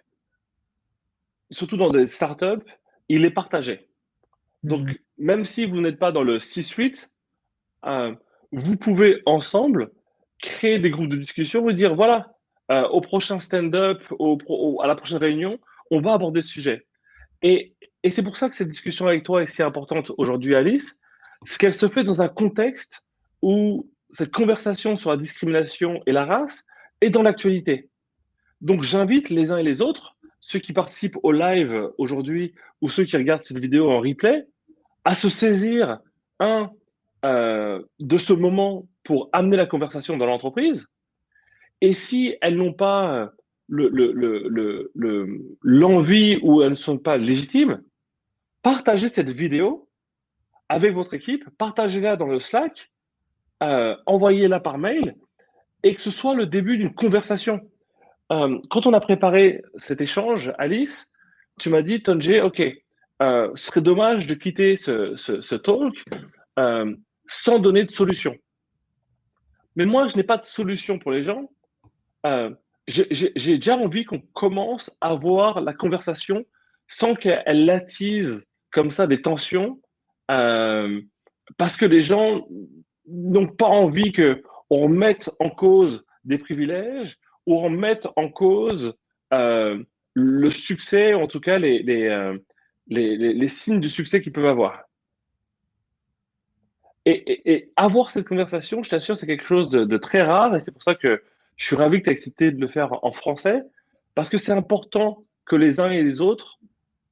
surtout dans des startups, il est partagé. Donc, même si vous n'êtes pas dans le C-suite, vous pouvez ensemble créer des groupes de discussion et dire, voilà, au prochain stand-up, à la prochaine réunion, on va aborder ce sujet. Et c'est pour ça que cette discussion avec toi est si importante aujourd'hui, Alice, c'est qu'elle se fait dans un contexte où cette conversation sur la discrimination et la race est dans l'actualité. Donc j'invite les uns et les autres, ceux qui participent au live aujourd'hui ou ceux qui regardent cette vidéo en replay, à se saisir, de ce moment pour amener la conversation dans l'entreprise. Et si elles n'ont pas l'envie ou elles ne sont pas légitimes, partagez cette vidéo avec votre équipe, partagez-la dans le Slack, envoyez-la par mail et que ce soit le début d'une conversation. Quand on a préparé cet échange, Alice, tu m'as dit, Tonje, OK, ce serait dommage de quitter ce talk sans donner de solution. Mais moi, je n'ai pas de solution pour les gens. Euh, j'ai déjà envie qu'on commence à voir la conversation sans qu'elle attise comme ça des tensions, euh, parce que les gens n'ont pas envie que on remette en cause des privilèges ou on remette en cause le succès, en tout cas les signes du succès qu'ils peuvent avoir. Et avoir cette conversation, je t'assure, c'est quelque chose de très rare et c'est pour ça que je suis ravi que tu aies accepté de le faire en français parce que c'est important que les uns et les autres,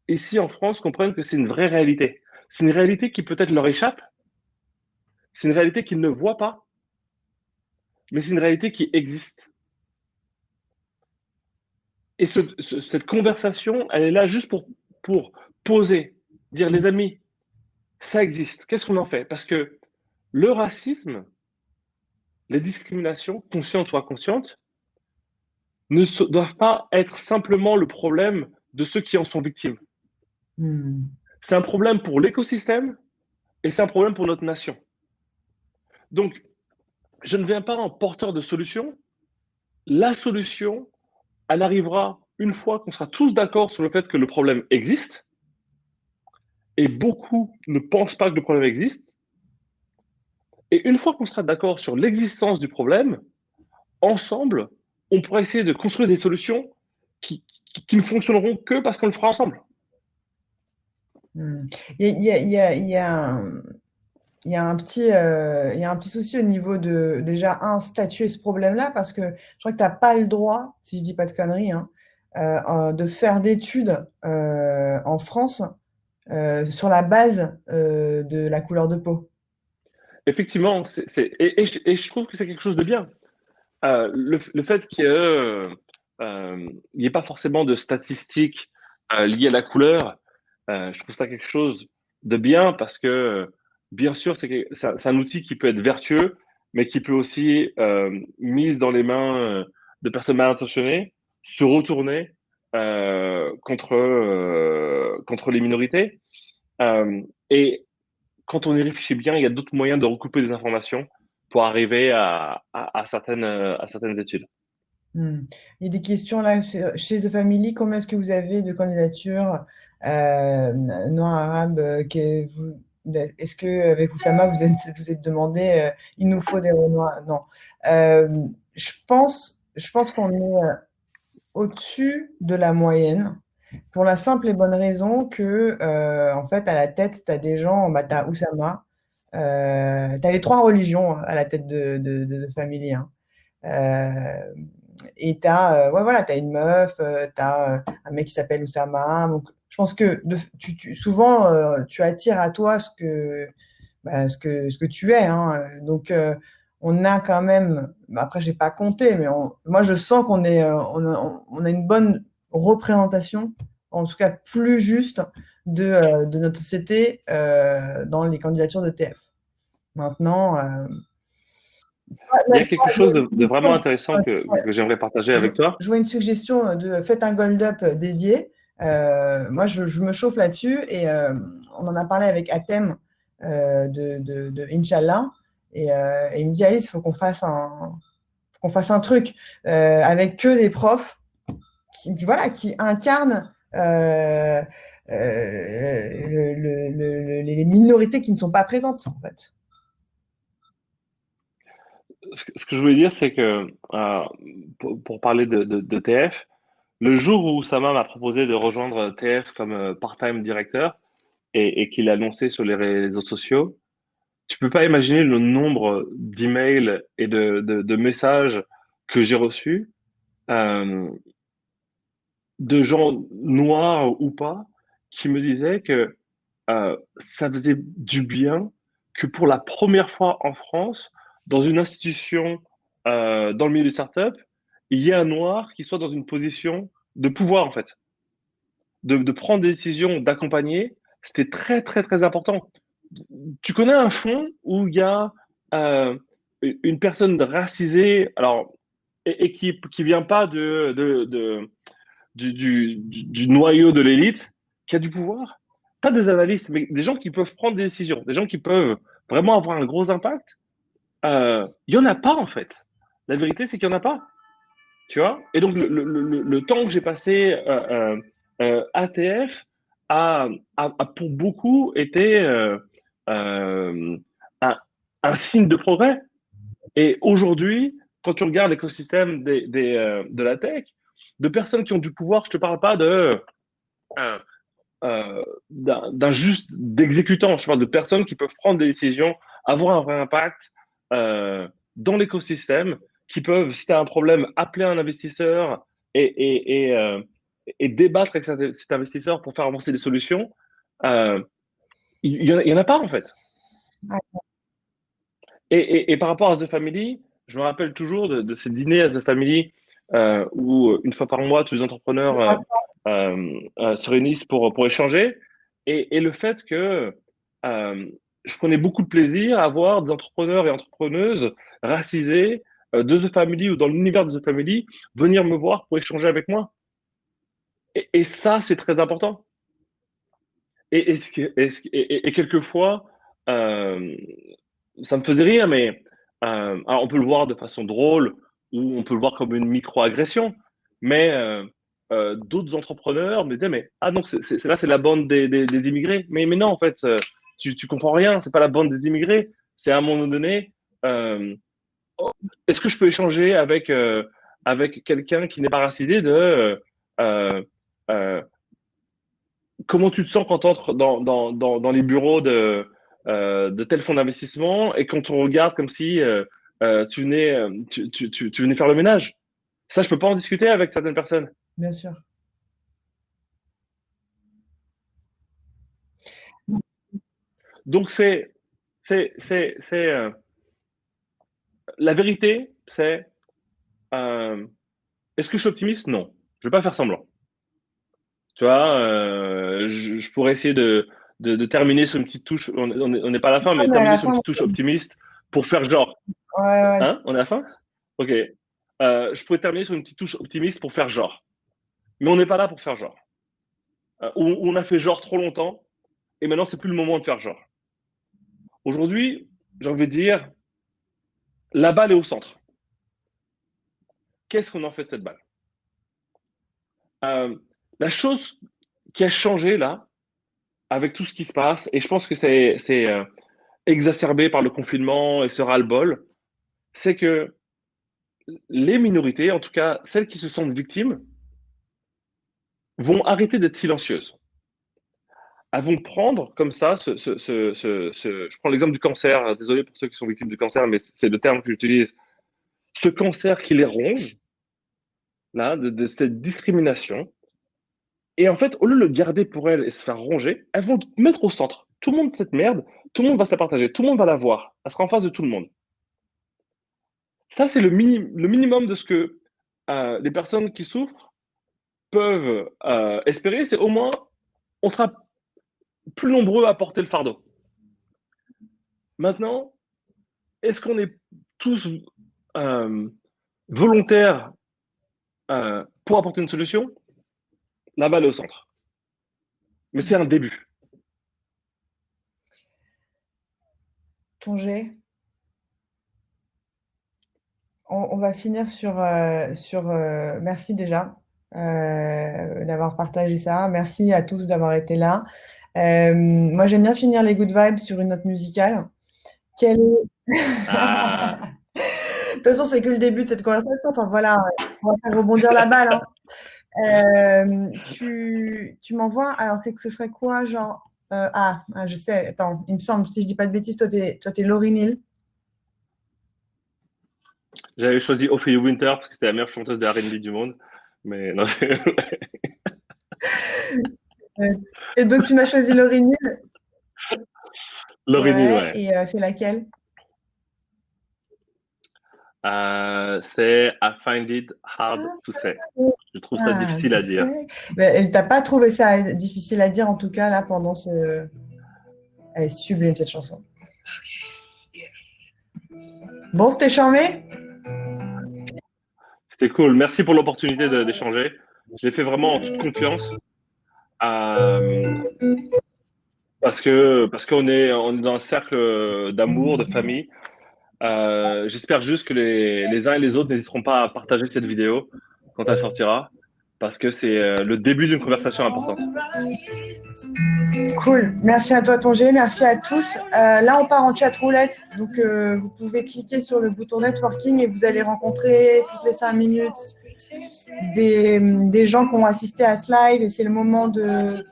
ici en France, comprennent que c'est une vraie réalité. C'est une réalité qui peut-être leur échappe, c'est une réalité qu'ils ne voient pas, mais c'est une réalité qui existe. Et cette conversation, elle est là juste pour poser, dire les amis, ça existe, qu'est-ce qu'on en fait? Parce que le racisme, les discriminations, conscientes ou inconscientes, doivent pas être simplement le problème de ceux qui en sont victimes. Hmm. C'est un problème pour l'écosystème et c'est un problème pour notre nation. Donc, je ne viens pas en porteur de solution. La solution, elle arrivera une fois qu'on sera tous d'accord sur le fait que le problème existe. Et beaucoup ne pensent pas que le problème existe. Et une fois qu'on sera d'accord sur l'existence du problème, ensemble, on pourra essayer de construire des solutions qui ne fonctionneront que parce qu'on le fera ensemble. Hmm. Il y a un il y a un petit souci au niveau de, déjà, statuer ce problème-là, parce que je crois que tu n'as pas le droit, si je dis pas de conneries, hein, de faire d'études en France sur la base de la couleur de peau. Effectivement, et je trouve que c'est quelque chose de bien. Le fait qu'il n'y ait pas forcément de statistiques liées à la couleur, je trouve ça quelque chose de bien parce que, bien sûr, c'est un outil qui peut être vertueux, mais qui peut aussi, mise dans les mains de personnes mal intentionnées, se retourner contre les minorités. Et quand on y réfléchit bien, il y a d'autres moyens de recouper des informations pour arriver à certaines études. Hmm. Il y a des questions là chez The Family. Combien est-ce que vous avez de candidatures noirs, arabes est-ce que avec Oussama vous êtes demandé il nous faut des Renois? Non. Je pense qu'on est au-dessus de la moyenne pour la simple et bonne raison que en fait à la tête tu as des gens, bah, tu as Oussama, tu as les trois religions à la tête de The Family, hein. Euh, et ouais, voilà, t'as une meuf, t'as un mec qui s'appelle Oussama. Donc, je pense que souvent, tu attires à toi bah, ce que tu es, hein. Donc, on a quand même, bah, après, j'ai pas compté, mais moi, je sens on a une bonne représentation, en tout cas plus juste, de notre société dans les candidatures de TF. Maintenant, Il y a quelque chose de vraiment intéressant que j'aimerais partager avec toi. je vois une suggestion de faites un gold up dédié. Moi, je me chauffe là-dessus et on en a parlé avec Atem de Inch'Allah. Et il me dit, Alice, il faut qu'on fasse un truc avec que des profs voilà, qui incarnent les minorités qui ne sont pas présentes, en fait. Ce que je voulais dire, c'est que pour parler de TF, le jour où Sama m'a proposé de rejoindre TF comme part-time directeur et qu'il a annoncé sur les réseaux sociaux, tu peux pas imaginer le nombre d'emails et de messages que j'ai reçus euh, de gens noirs ou pas qui me disaient que ça faisait du bien que pour la première fois en France, dans une institution, dans le milieu des startups, il y ait un noir qui soit dans une position de pouvoir, en fait, de prendre des décisions, d'accompagner. C'était très, très, très important. Tu connais un fonds où il y a une personne racisée, alors, et qui vient pas du noyau de l'élite, qui a du pouvoir? Pas des analystes, mais des gens qui peuvent prendre des décisions, des gens qui peuvent vraiment avoir un gros impact. Il n'y en a pas en fait. La vérité, c'est qu'il n'y en a pas. Tu vois? Et donc, le temps que j'ai passé ATF pour beaucoup été euh, un, un signe de progrès. Et aujourd'hui, quand tu regardes l'écosystème de la tech, de personnes qui ont du pouvoir, je ne te parle pas euh, d'un juste d'exécutants, je parle de personnes qui peuvent prendre des décisions, avoir un vrai impact dans l'écosystème, qui peuvent, si tu as un problème, appeler un investisseur et débattre avec cet investisseur pour faire avancer des solutions. Euh, il y en a pas en fait. Ouais. Et par rapport à The Family, je me rappelle toujours de ces dîners à The Family où une fois par mois, tous les entrepreneurs se réunissent pour échanger. Et le fait que euh, je prenais beaucoup de plaisir à voir des entrepreneurs et entrepreneuses racisés de The Family ou dans l'univers de The Family venir me voir pour échanger avec moi. Et ça, c'est très important. Et quelquefois, euh, ça me faisait rire, mais alors on peut le voir de façon drôle ou on peut le voir comme une micro-agression. Mais d'autres entrepreneurs me disaient, mais ah non, là, c'est la bande des immigrés. Mais non, en fait, tu comprends rien, c'est pas la bande des immigrés. C'est à un moment donné, euh, est-ce que je peux échanger avec quelqu'un qui n'est pas racisé euh, euh, comment tu te sens quand tu entres dans les bureaux de tel fonds d'investissement et quand on regarde comme si tu venais faire le ménage. Ça, je peux pas en discuter avec certaines personnes. Bien sûr. Donc, la vérité, c'est est-ce que je suis optimiste? Non. Je vais pas faire semblant. Tu vois, je pourrais essayer de terminer sur une petite touche. On n'est pas à la fin, Ah, mais mais à terminer la sur une fin, petite touche optimiste pour faire genre. ouais, ouais, Hein? On est à la fin? Ok. Je pourrais terminer sur une petite touche optimiste pour faire genre. Mais on n'est pas là pour faire genre. On a fait genre trop longtemps et maintenant, c'est plus le moment de faire genre. Aujourd'hui, j'ai envie de dire, la balle est au centre. Qu'est-ce qu'on en fait de cette balle? euh, La chose qui a changé là, avec tout ce qui se passe, et je pense que c'est exacerbé par le confinement et ce ras-le-bol, c'est que les minorités, en tout cas celles qui se sentent victimes, vont arrêter d'être silencieuses. Elles vont prendre comme ça, je prends l'exemple du cancer, désolé pour ceux qui sont victimes du cancer, mais c'est le terme que j'utilise, ce cancer qui les ronge, là, de cette discrimination, et en fait, au lieu de le garder pour elles et se faire ronger, elles vont le mettre au centre. Tout le monde, cette merde, tout le monde va se la partager, tout le monde va la voir, elle sera en face de tout le monde. Ça, c'est le minimum de ce que les personnes qui souffrent peuvent espérer, c'est au moins, on sera plus nombreux à porter le fardeau. Maintenant, est-ce qu'on est tous euh, volontaires pour apporter une solution? La balle est au centre. Mais c'est un début. ton jet. On va finir sur merci déjà d'avoir partagé ça. Merci à tous d'avoir été là. Moi, j'aime bien finir les good vibes sur une note musicale. Quelle est... Ah. De toute façon, c'est que le début de cette conversation. Enfin, voilà, on va faire rebondir la balle, hein. Tu m'envoies. Alors, ce serait quoi, genre. Je sais. Attends, il me semble, si je dis pas de bêtises, toi, t'es Lauryn Hill. J'avais choisi Ophélie Winter parce que c'était la meilleure chanteuse de R&B du monde. Mais non. Et donc, tu m'as choisi Lauryn Hill. Lauryn Hill, Ouais. ouais. Et c'est laquelle? C'est I find it hard to say. Je trouve ça difficile à dire. Mais t'as pas trouvé ça difficile à dire, en tout cas, là, pendant ce... Elle est sublime, cette chanson. Bon, c'était charmé? C'était cool. Merci pour l'opportunité d'échanger. Je l'ai fait vraiment en toute confiance. Parce qu'on est dans un cercle d'amour, de famille. J'espère juste que les uns et les autres n'hésiteront pas à partager cette vidéo quand elle sortira, parce que c'est le début d'une conversation importante. Cool. Merci à toi, Tongé. Merci à tous. Là, on part en chat roulette. Donc, vous pouvez cliquer sur le bouton networking et vous allez rencontrer toutes les 5 minutes des gens qui ont assisté à ce live. Et c'est le moment de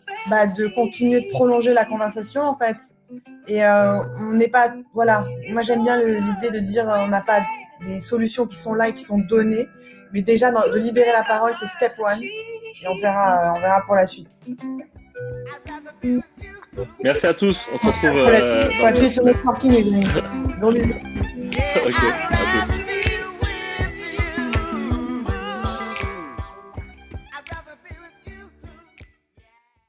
continuer de prolonger la conversation, en fait. Et on n'est pas… Voilà. Moi, j'aime bien l'idée de dire on n'a pas des solutions qui sont là et qui sont données. Mais déjà, de libérer la parole, c'est step one. Et on verra pour la suite. Merci à tous. On se retrouve. Faut appuyer sur le networking, les amis. Gros bisous. Ok, à tous.